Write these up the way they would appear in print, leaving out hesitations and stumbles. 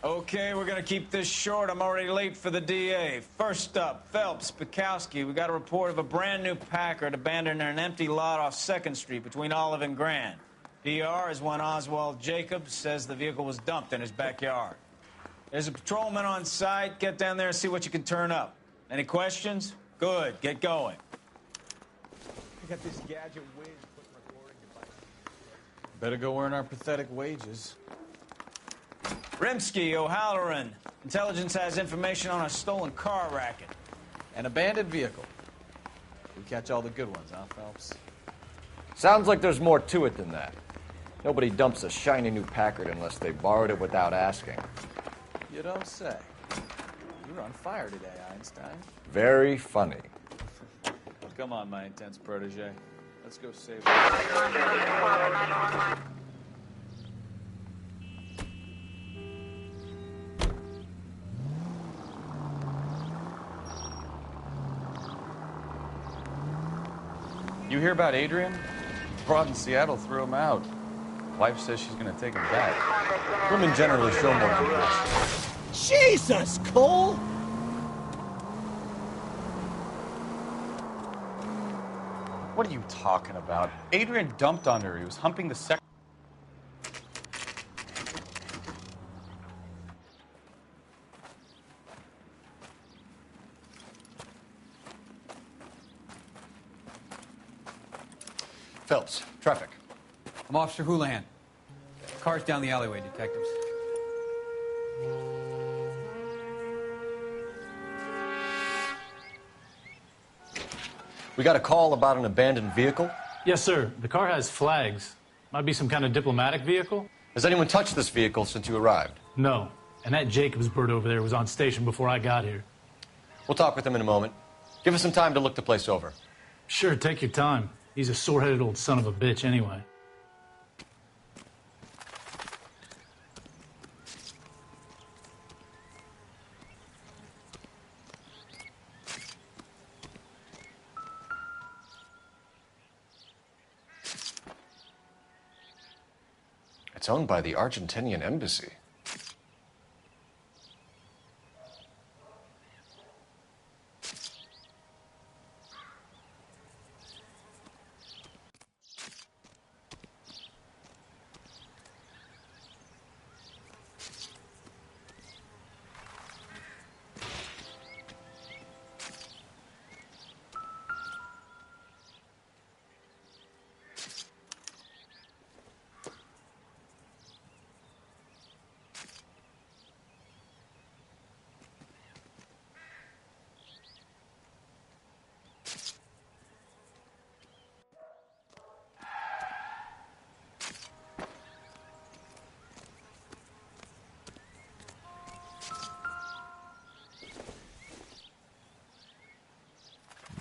Okay, we're gonna keep this short. I'm already late for the DA. First up, Phelps, Bukowski. We got a report of a brand new Packard abandoned in an empty lot off 2nd Street between Olive and Grand. PR is one Oswald Jacobs says the vehicle was dumped in his backyard. There's a patrolman on site. Get down there and see what you can turn up. Any questions? Good, get going. I got this gadget whiz putting recording device. Better go earn our pathetic wages. Rimsky, O'Halloran. Intelligence has information on a stolen car racket. An abandoned vehicle. We catch all the good ones, huh, Phelps? Sounds like there's more to it than that. Nobody dumps a shiny new Packard unless they borrowed it without asking. You don't say. You're on fire today, Einstein. Very funny. Come on, my intense protege. Let's go save You hear about Adrian? Broad in Seattle threw him out. Wife says she's gonna take him back. Women generally show more compassion. Jesus, Cole! What are you talking about? Adrian dumped on her. He was humping the second. Phelps, traffic. I'm Officer Houlihan. Car's down the alleyway, detectives. We got a call about an abandoned vehicle. Yes, sir. The car has flags. Might be some kind of diplomatic vehicle. Has anyone touched this vehicle since you arrived? No. And that Jacobs bird over there was on station before I got here. We'll talk with him in a moment. Give us some time to look the place over. Sure, take your time. He's a sore-headed old son of a bitch anyway. It's owned by the Argentinian embassy.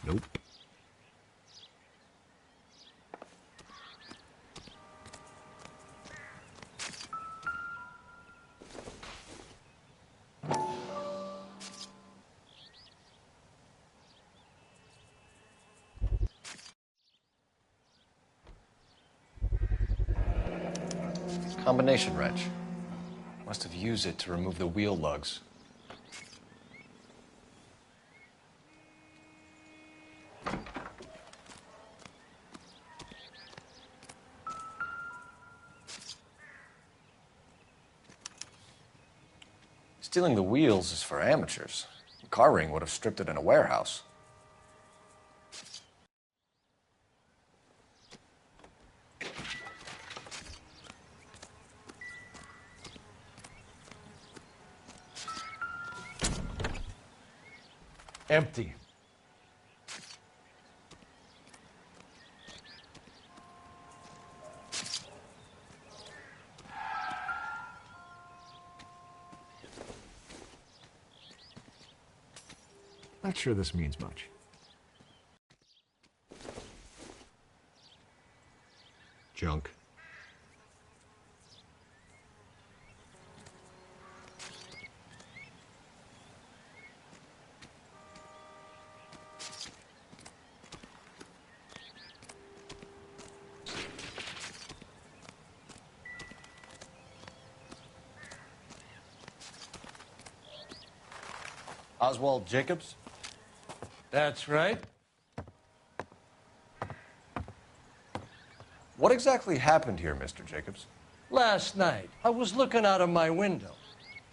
Nope. Combination wrench. Must have used it to remove the wheel lugs. Stealing the wheels is for amateurs. The car ring would have stripped it in a warehouse. Empty. Not sure this means much. Junk. Oswald Jacobs? That's right. What exactly happened here, Mr. Jacobs? Last night, I was looking out of my window.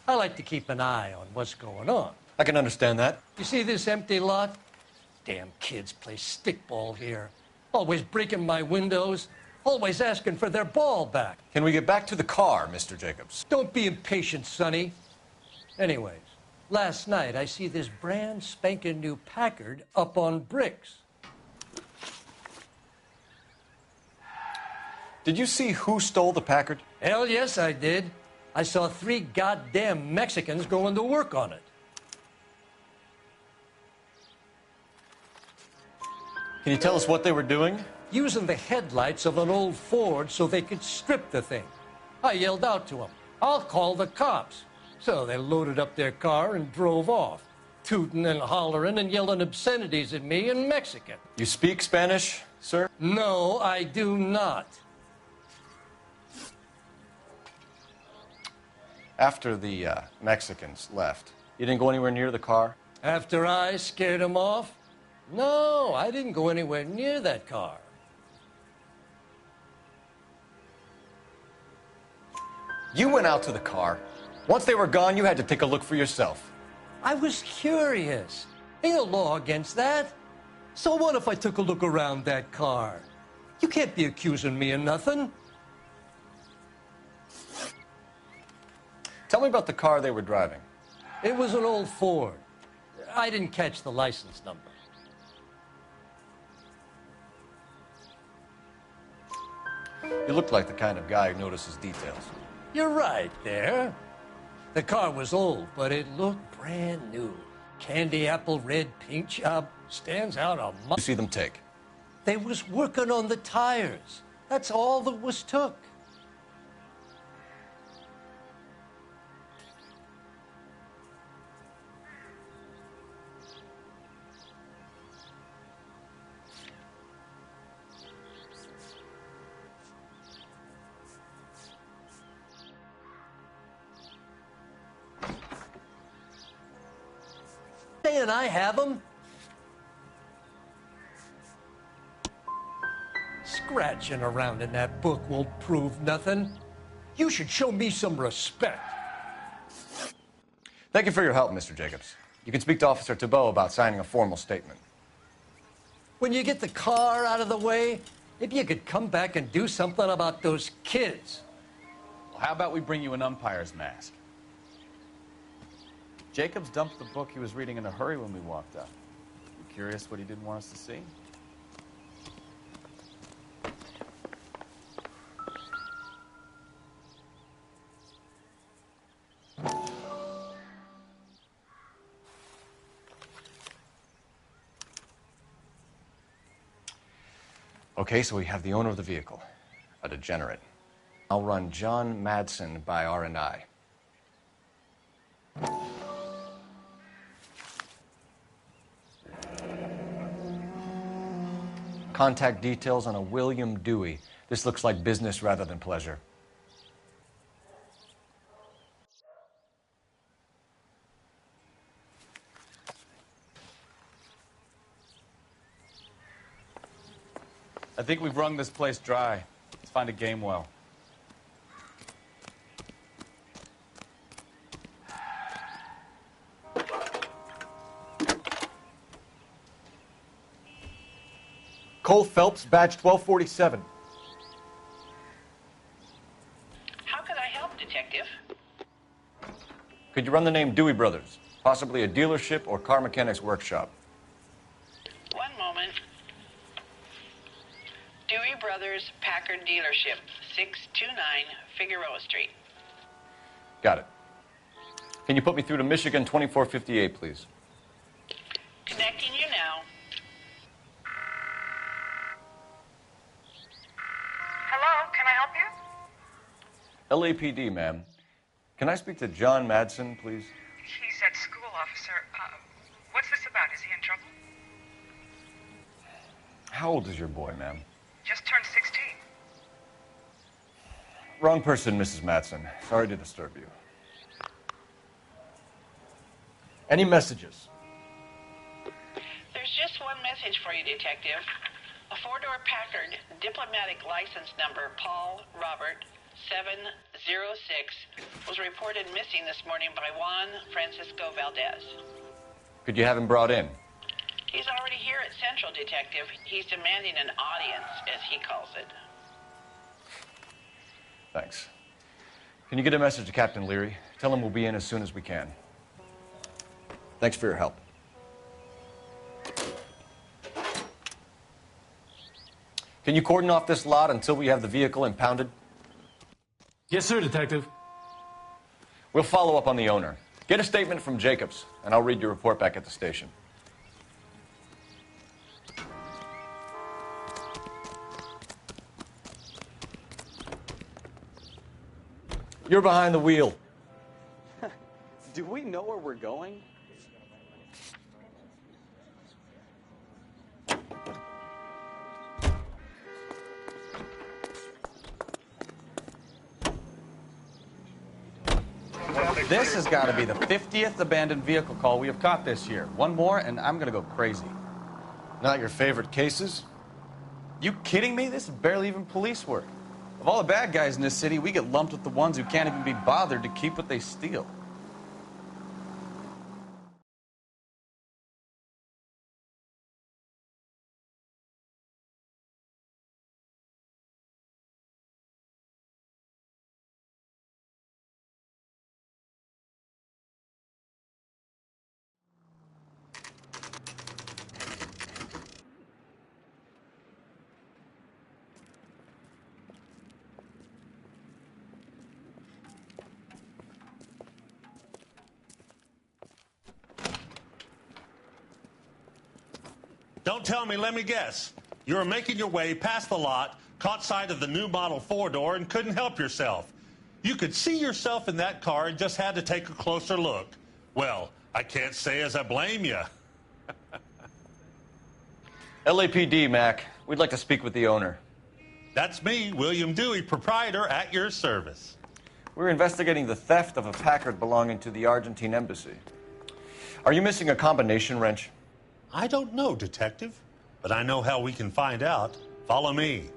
I like to keep an eye on what's going on. I can understand that. You see this empty lot? Damn kids play stickball here. Always breaking my windows. Always asking for their ball back. Can we get back to the car, Mr. Jacobs? Don't be impatient, Sonny. Anyways, last night I see this brand spanking new Packard up on bricks. Did you see who stole the Packard? Hell yes, I did. I saw 3 goddamn Mexicans going to work on it. Can you tell us what they were doing? Using the headlights of an old Ford so they could strip the thing. I yelled out to them, "I'll call the cops." So they loaded up their car and drove off, tooting and hollering and yelling obscenities at me in Mexican. You speak Spanish, sir? No, I do not. After the Mexicans left, you didn't go anywhere near the car? After I scared them off? No, I didn't go anywhere near that car. You went out to the car. Once they were gone, you had to take a look for yourself. I was curious. Ain't a law against that. So what if I took a look around that car? You can't be accusing me of nothing. Tell me about the car they were driving. It was an old Ford. I didn't catch the license number. You looked like the kind of guy who notices details. You're right there. The car was old, but it looked brand new. Candy apple red paint job stands out a You see them take. They was working on the tires. That's all that was took. And I have them. Scratching around in that book won't prove nothing. You should show me some respect. Thank you for your help, Mr. Jacobs. You can speak to Officer Thibault about signing a formal statement. When you get the car out of the way, maybe you could come back and do something about those kids. Well, how about we bring you an umpire's mask? Jacobs dumped the book he was reading in a hurry when we walked up. You curious what he didn't want us to see? Okay, so we have the owner of the vehicle, a degenerate. I'll run John Madsen by R&I. Contact details on a William Dewey. This looks like business rather than pleasure. I think we've wrung this place dry. Let's find a game well. Cole Phelps, badge 1247. How could I help, Detective? Could you run the name Dewey Brothers? Possibly a dealership or car mechanics workshop. One moment. Dewey Brothers Packard Dealership, 629 Figueroa Street. Got it. Can you put me through to Michigan 2458, please? Connecting you now. Hello, can I help you? LAPD, ma'am. Can I speak to John Madsen, please? He's at school, officer. What's this about? Is he in trouble? How old is your boy, ma'am? Just turned 16. Wrong person, Mrs. Madsen. Sorry to disturb you. Any messages? There's just one message for you, Detective. A four-door Packard, diplomatic license number Paul Robert 706, was reported missing this morning by Juan Francisco Valdez. Could you have him brought in? He's already here at Central, Detective. He's demanding an audience, as he calls it. Thanks. Can you get a message to Captain Leary? Tell him we'll be in as soon as we can. Thanks for your help. Can you cordon off this lot until we have the vehicle impounded? Yes, sir, Detective. We'll follow up on the owner. Get a statement from Jacobs, and I'll read your report back at the station. You're behind the wheel. Do we know where we're going? This has got to be the 50th abandoned vehicle call we have caught this year. One more, and I'm going to go crazy. Not your favorite cases? You kidding me? This is barely even police work. Of all the bad guys in this city, we get lumped with the ones who can't even be bothered to keep what they steal. Don't tell me, let me guess. You were making your way past the lot, caught sight of the new model four-door, and couldn't help yourself. You could see yourself in that car and just had to take a closer look. Well, I can't say as I blame you. LAPD, Mac. We'd like to speak with the owner. That's me, William Dewey, proprietor, at your service. We're investigating the theft of a Packard belonging to the Argentine embassy. Are you missing a combination wrench? I don't know, Detective, but I know how we can find out. Follow me.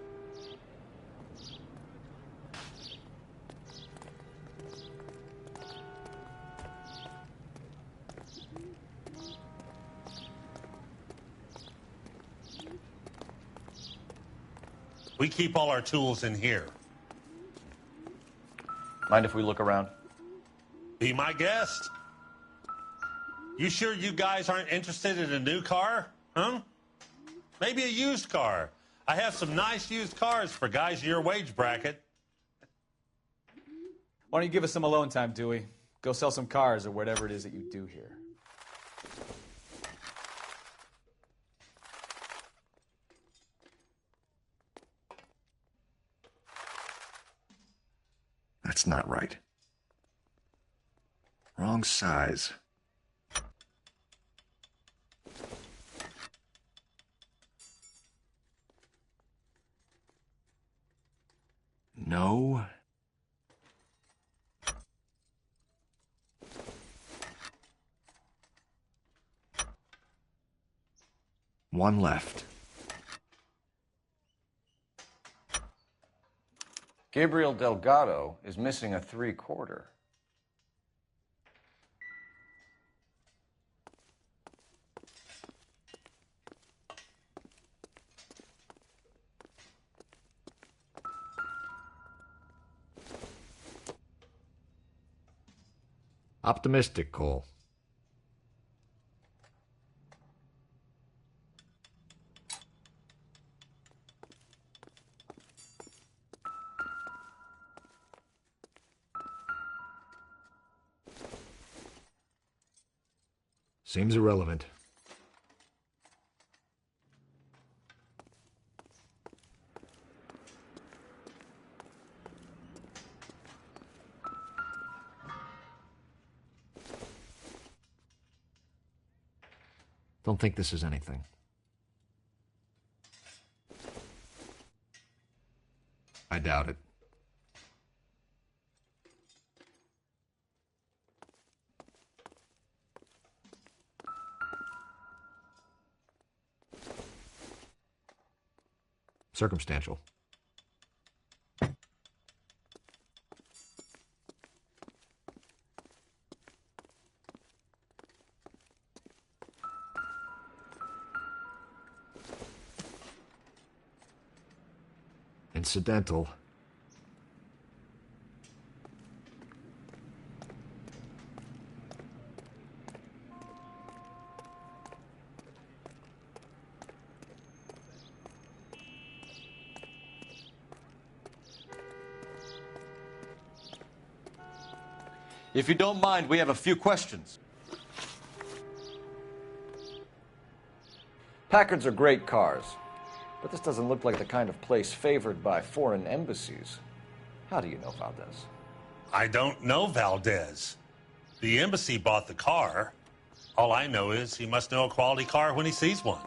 We keep all our tools in here. Mind if we look around? Be my guest. You sure you guys aren't interested in a new car? Huh? Maybe a used car. I have some nice used cars for guys your wage bracket. Why don't you give us some alone time, Dewey? Go sell some cars or whatever it is that you do here. That's not right. Wrong size. No. One left. Gabriel Delgado is missing a 3/4. Optimistic, Cole. Seems irrelevant. Don't think this is anything. I doubt it. Circumstantial. Incidental. If you don't mind, we have a few questions. Packards are great cars, but this doesn't look like the kind of place favored by foreign embassies. How do you know Valdez? I don't know Valdez. The embassy bought the car. All I know is he must know a quality car when he sees one.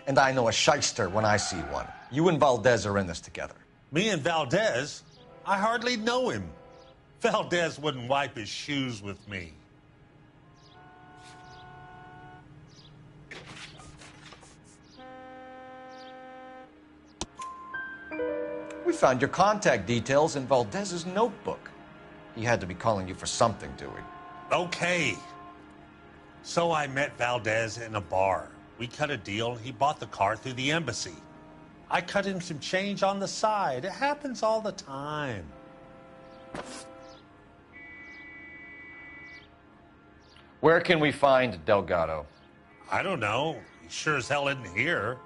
And I know a shyster when I see one. You and Valdez are in this together. Me and Valdez? I hardly know him. Valdez wouldn't wipe his shoes with me. We found your contact details in Valdez's notebook. He had to be calling you for something, Dewey. Okay. So I met Valdez in a bar. We cut a deal. He bought the car through the embassy. I cut him some change on the side. It happens all the time. Where can we find Delgado? I don't know. He sure as hell isn't here.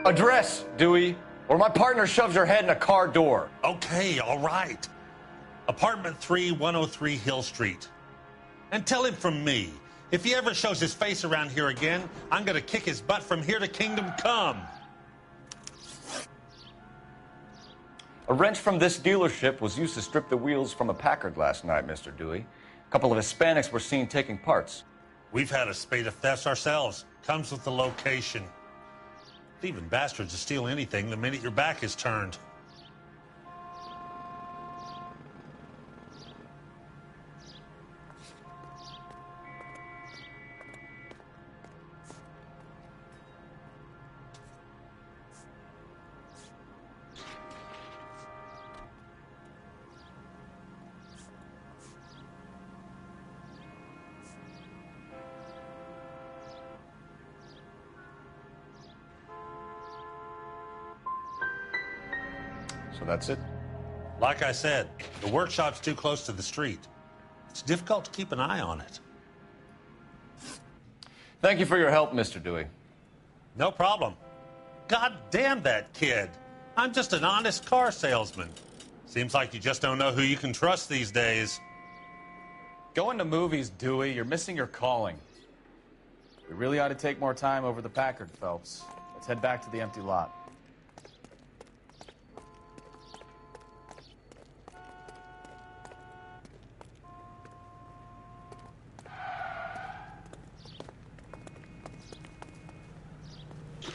Address, Dewey, or my partner shoves her head in a car door. Okay, all right. Apartment 3, 103 Hill Street. And tell him from me, if he ever shows his face around here again, I'm gonna kick his butt from here to Kingdom Come. A wrench from this dealership was used to strip the wheels from a Packard last night, Mr. Dewey. A couple of Hispanics were seen taking parts. We've had a spate of thefts ourselves. Comes with the location. Thieving bastards to steal anything the minute your back is turned. So that's it? Like I said, the workshop's too close to the street. It's difficult to keep an eye on it. Thank you for your help, Mr. Dewey. No problem. God damn that kid. I'm just an honest car salesman. Seems like you just don't know who you can trust these days. Going to movies, Dewey. You're missing your calling. We really ought to take more time over the Packard, Phelps. Let's head back to the empty lot.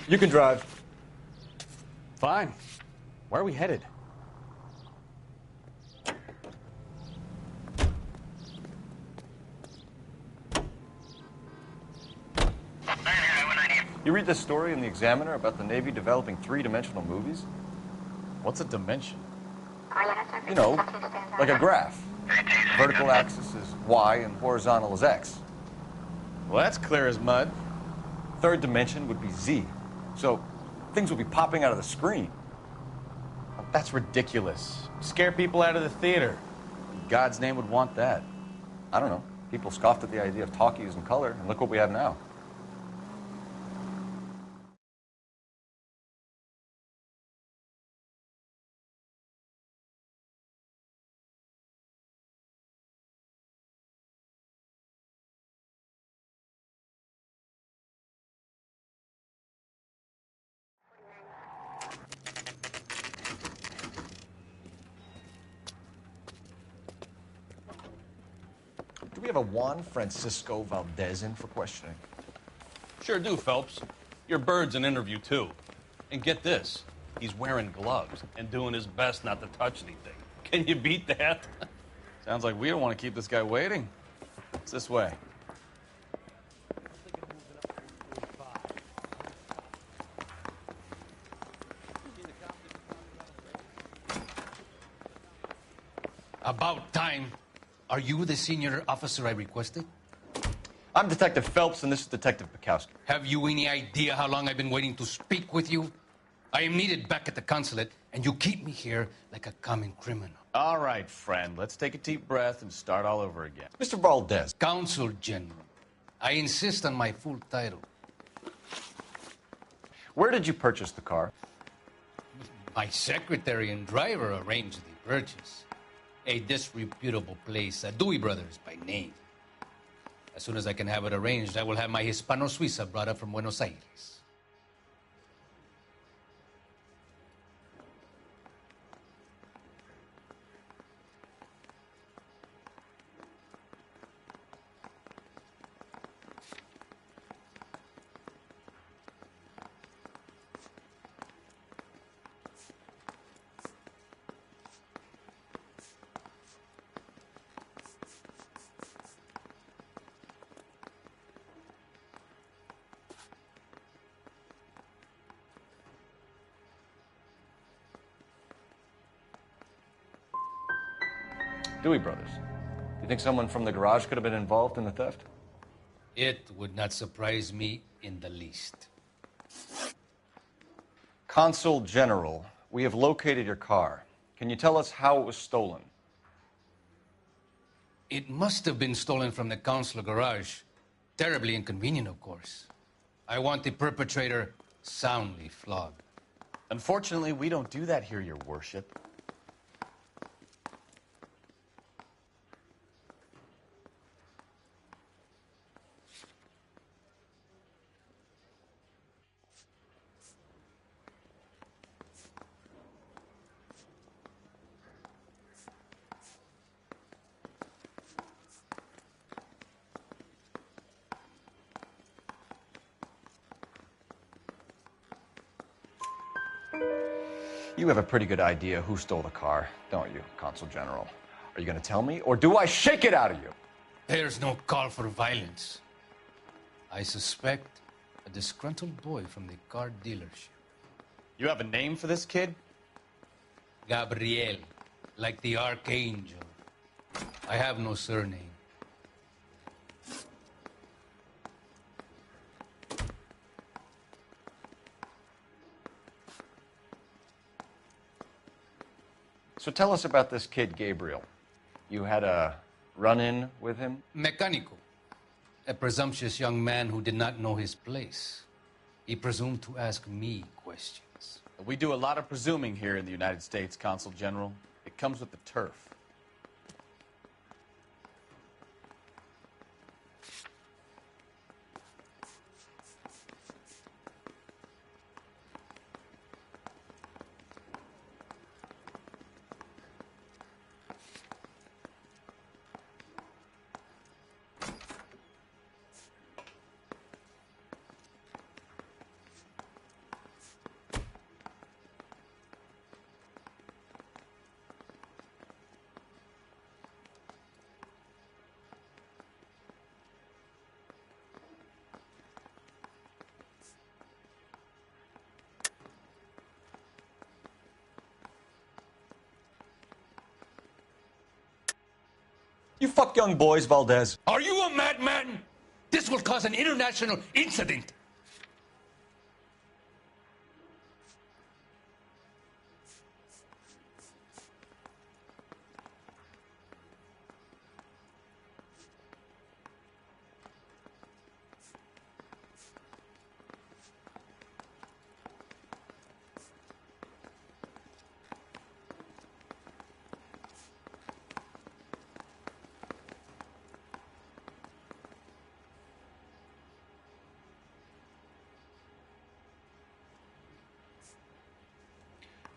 You can drive. Fine. Where are we headed? You read this story in the Examiner about the Navy developing three-dimensional movies? What's a dimension? You know, like a graph. Vertical axis is Y and horizontal is X. Well, that's clear as mud. Third dimension would be Z. So things would be popping out of the screen. That's ridiculous. Scare people out of the theater. In God's name would want that. I don't know. People scoffed at the idea of talkies in color, and look what we have now. have a Juan Francisco Valdez in for questioning? Sure do, Phelps. Your bird's an interview, too. And get this, he's wearing gloves and doing his best not to touch anything. Can you beat that? Sounds like we don't want to keep this guy waiting. It's this way. About time. Are you the senior officer I requested? I'm Detective Phelps, and this is Detective Bukowski. Have you any idea how long I've been waiting to speak with you? I am needed back at the consulate, and you keep me here like a common criminal. All right, friend. Let's take a deep breath and start all over again. Mr. Valdez. Consul General. I insist on my full title. Where did you purchase the car? My secretary and driver arranged the purchase. A disreputable place, Dewey Brothers by name. As soon as I can have it arranged, I will have my Hispano Suiza brought up from Buenos Aires. Dewey Brothers. You think someone from the garage could have been involved in the theft? It would not surprise me in the least. Consul General, we have located your car. Can you tell us how it was stolen? It must have been stolen from the consular garage. Terribly inconvenient, of course. I want the perpetrator soundly flogged. Unfortunately, we don't do that here, Your Worship. You have a pretty good idea who stole the car, don't you, Consul General? Are you going to tell me, or do I shake it out of you? There's no call for violence. I suspect a disgruntled boy from the car dealership. You have a name for this kid? Gabriel, like the archangel. I have no surname. So tell us about this kid, Gabriel. You had a run-in with him? Mecánico. A presumptuous young man who did not know his place. He presumed to ask me questions. We do a lot of presuming here in the United States, Consul General. It comes with the turf. You fuck young boys, Valdez. Are you a madman? This will cause an international incident.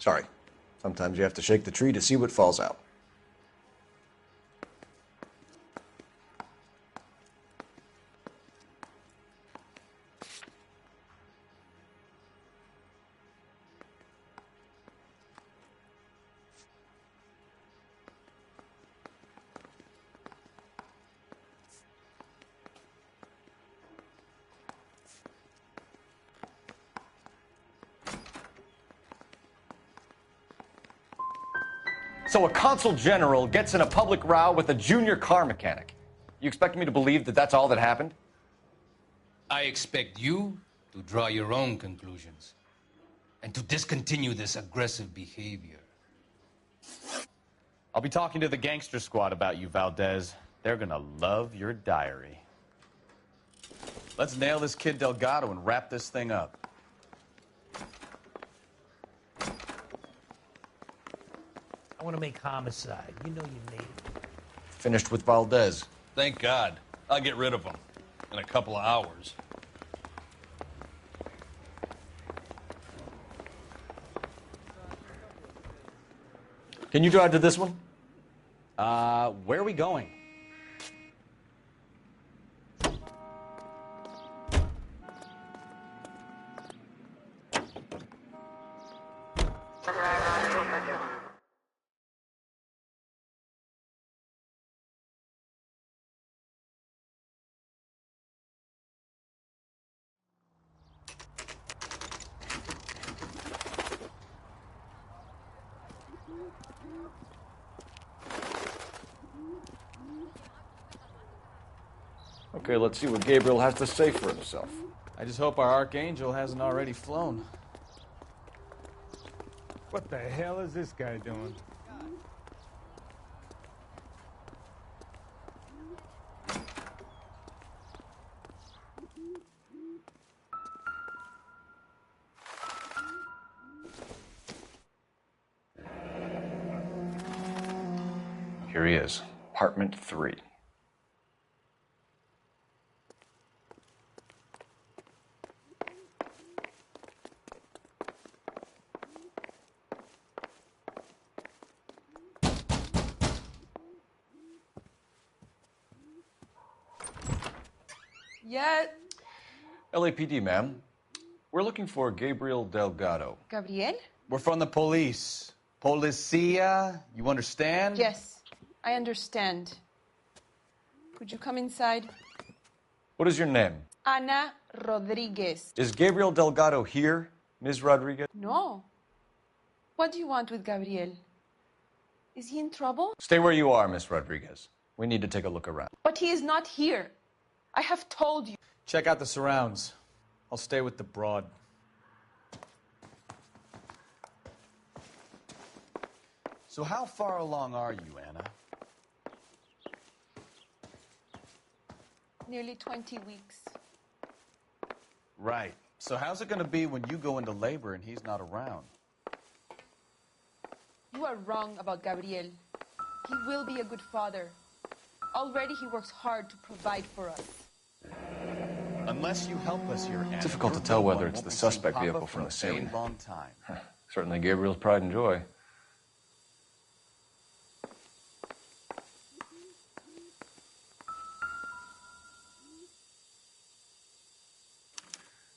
Sorry. Sometimes you have to shake the tree to see what falls out. So a consul general gets in a public row with a junior car mechanic. You expect me to believe that that's all that happened? I expect you to draw your own conclusions and to discontinue this aggressive behavior. I'll be talking to the gangster squad about you, Valdez. They're gonna love your diary. Let's nail this kid Delgado and wrap this thing up. I want to make homicide. You know you made it. Finished with Valdez. Thank God. I'll get rid of him in a couple of hours. Can you drive to this one? Where are we going? Okay, let's see what Gabriel has to say for himself. I just hope our archangel hasn't already flown. What the hell is this guy doing? Here he is, apartment 3. Yeah. LAPD, ma'am. We're looking for Gabriel Delgado. Gabriel? We're from the police. Policia, you understand? Yes, I understand. Could you come inside? What is your name? Ana Rodriguez. Is Gabriel Delgado here, Ms. Rodriguez? No. What do you want with Gabriel? Is he in trouble? Stay where you are, Ms. Rodriguez. We need to take a look around. But he is not here. I have told you. Check out the surrounds. I'll stay with the broad. So how far along are you, Anna? Nearly 20 weeks. Right. So how's it going to be when you go into labor and he's not around? You are wrong about Gabriel. He will be a good father. Already he works hard to provide for us. Unless you help us here, Anna. It's difficult to tell whether it's the suspect vehicle from the scene. Long time. Certainly Gabriel's pride and joy.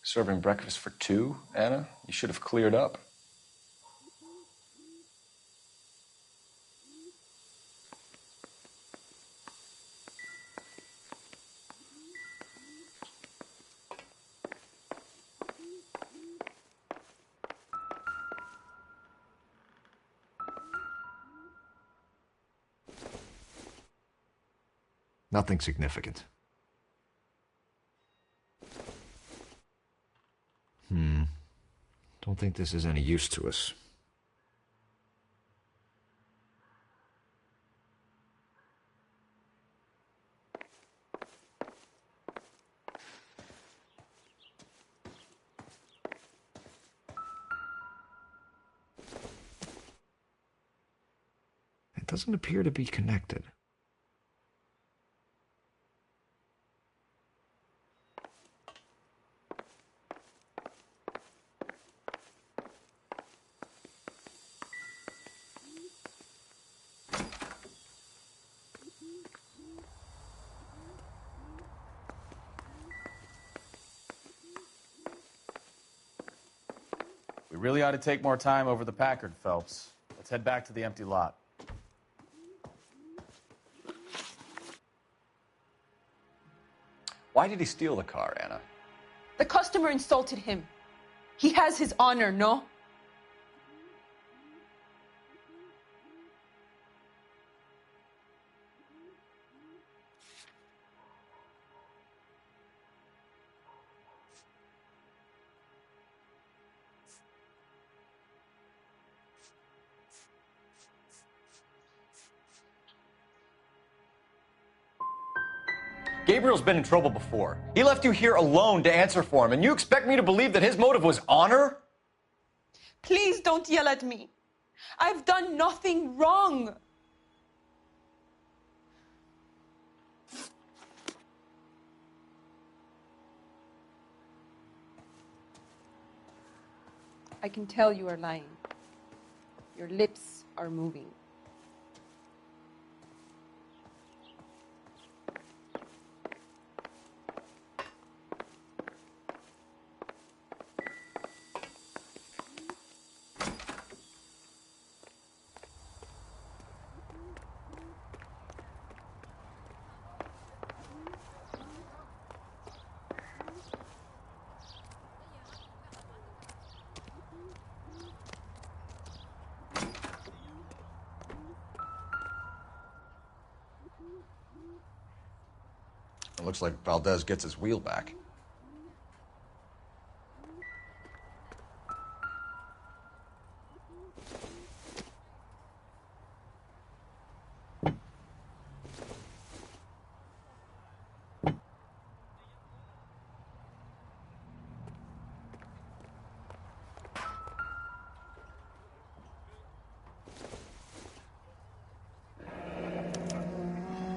Serving breakfast for 2, Anna? You should have cleared up. Nothing significant. Don't think this is any use to us. It doesn't appear to be connected. We really ought to take more time over the Packard, Phelps. Let's head back to the empty lot. Why did he steal the car, Anna? The customer insulted him. He has his honor, no? Gabriel's been in trouble before. He left you here alone to answer for him, and you expect me to believe that his motive was honor? Please don't yell at me. I've done nothing wrong. I can tell you are lying. Your lips are moving. It looks like Valdez gets his wheel back.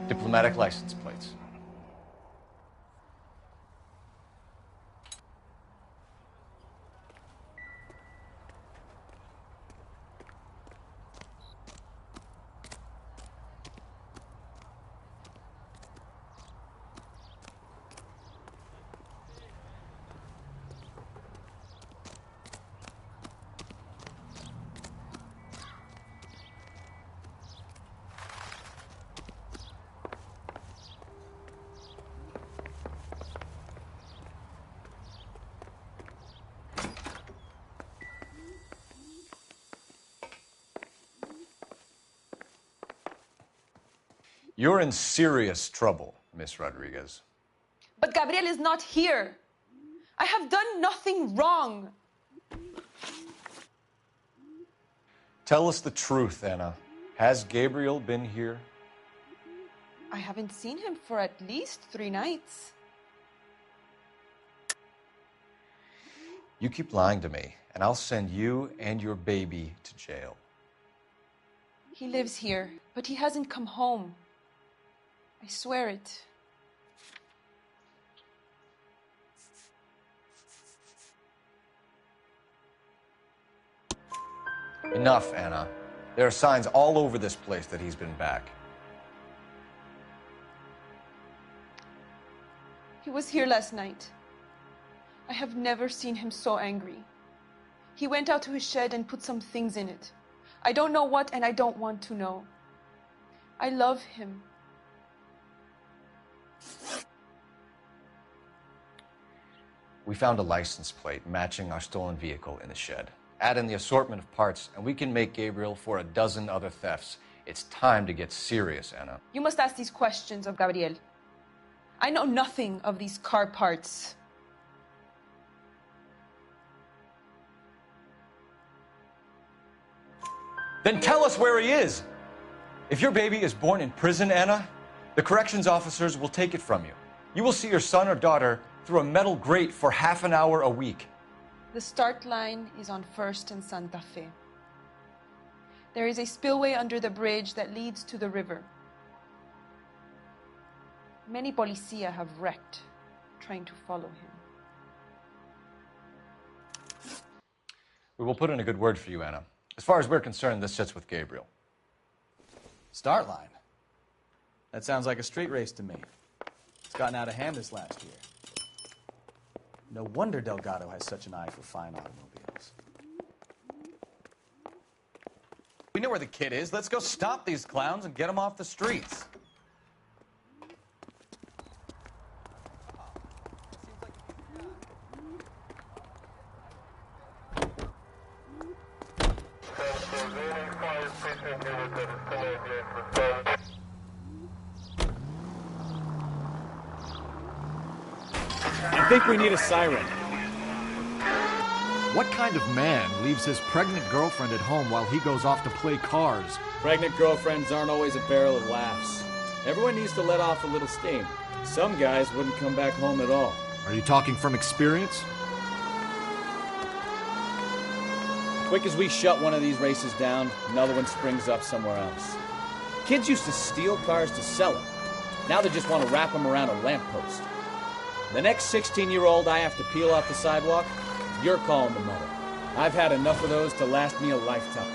Diplomatic license plates. You're in serious trouble, Miss Rodriguez. But Gabriel is not here. I have done nothing wrong. Tell us the truth, Anna. Has Gabriel been here? I haven't seen him for at least 3 nights. You keep lying to me, and I'll send you and your baby to jail. He lives here, but he hasn't come home. I swear it. Enough, Anna. There are signs all over this place that he's been back. He was here last night. I have never seen him so angry. He went out to his shed and put some things in it. I don't know what, and I don't want to know. I love him. We found a license plate matching our stolen vehicle in the shed. Add in the assortment of parts, and we can make Gabriel for a dozen other thefts. It's time to get serious, Anna. You must ask these questions of Gabriel. I know nothing of these car parts. Then tell us where he is. If your baby is born in prison, Anna, the corrections officers will take it from you. You will see your son or daughter through a metal grate for half an hour a week. The start line is on 1st and Santa Fe. There is a spillway under the bridge that leads to the river. Many policia have wrecked trying to follow him. We will put in a good word for you, Anna. As far as we're concerned, this sits with Gabriel. Start line? That sounds like a street race to me. It's gotten out of hand this last year. No wonder Delgado has such an eye for fine automobiles. We know where the kid is. Let's go stop these clowns and get them off the streets. I think we need a siren. What kind of man leaves his pregnant girlfriend at home while he goes off to play cars? Pregnant girlfriends aren't always a barrel of laughs. Everyone needs to let off a little steam. Some guys wouldn't come back home at all. Are you talking from experience? Quick as we shut one of these races down, another one springs up somewhere else. Kids used to steal cars to sell them. Now they just want to wrap them around a lamppost. The next 16-year-old I have to peel off the sidewalk, you're calling the mother. I've had enough of those to last me a lifetime.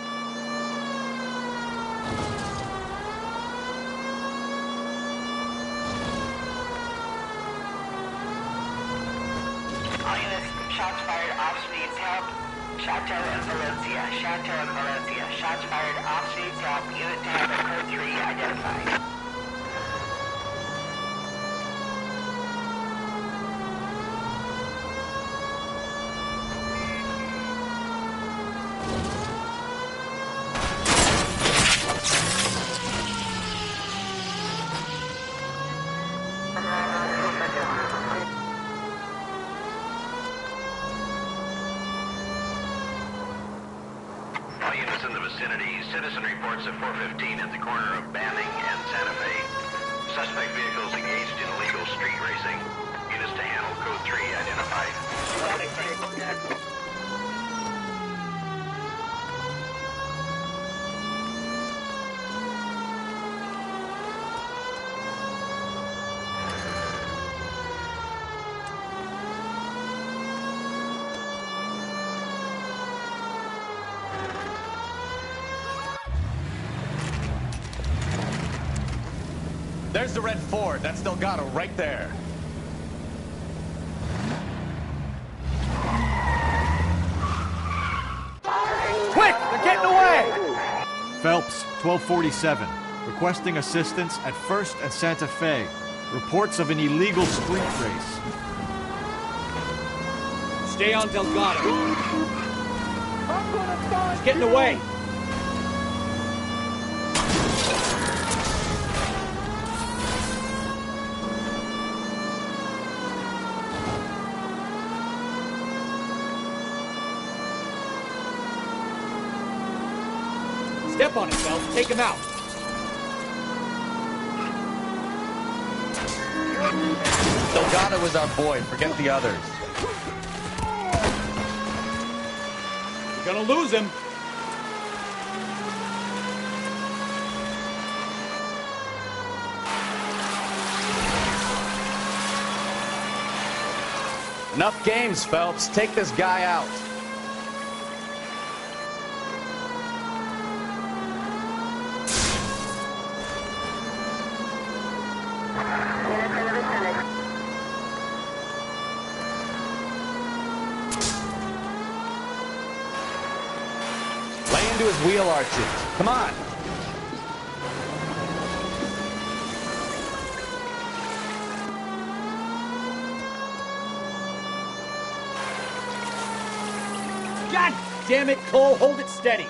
All units, shots fired off needs help. Chateau and Valencia. Chateau and Valencia. Shots fired off needs help. Unit to have a code 3 identified. All units in the vicinity, citizen reports at 415 at the corner of Banning and Santa Fe. Suspect vehicles engaged in illegal street racing. Units to handle code 3 identified. There's the red Ford. That's Delgado right there. Quick! They're getting away! Phelps, 1247. Requesting assistance at 1st and Santa Fe. Reports of an illegal street race. Stay on Delgado. He's getting away. Step on it, Phelps. Take him out. Delgado was our boy. Forget the others. You're gonna lose him. Enough games, Phelps. Take this guy out. Lay into his wheel arches. Come on. God damn it, Cole. Hold it steady.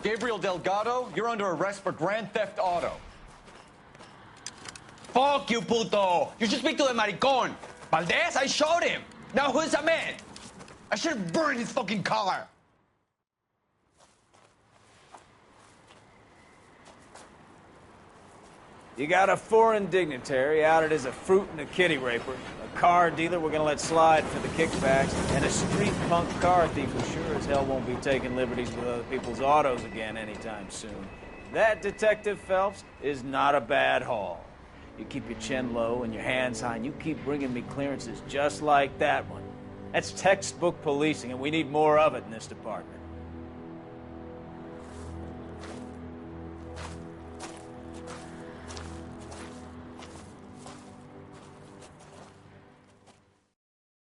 Gabriel Delgado, you're under arrest for grand theft auto. Fuck you, puto! You should speak to the maricon. Valdez, I showed him. Now who's the man? I should have burned his fucking car. You got a foreign dignitary outed as a fruit and a kitty raper, a car dealer we're gonna let slide for the kickbacks, and a street punk car thief who sure as hell won't be taking liberties with other people's autos again anytime soon. That, Detective Phelps, is not a bad haul. You keep your chin low and your hands high, and you keep bringing me clearances just like that one. That's textbook policing, and we need more of it in this department.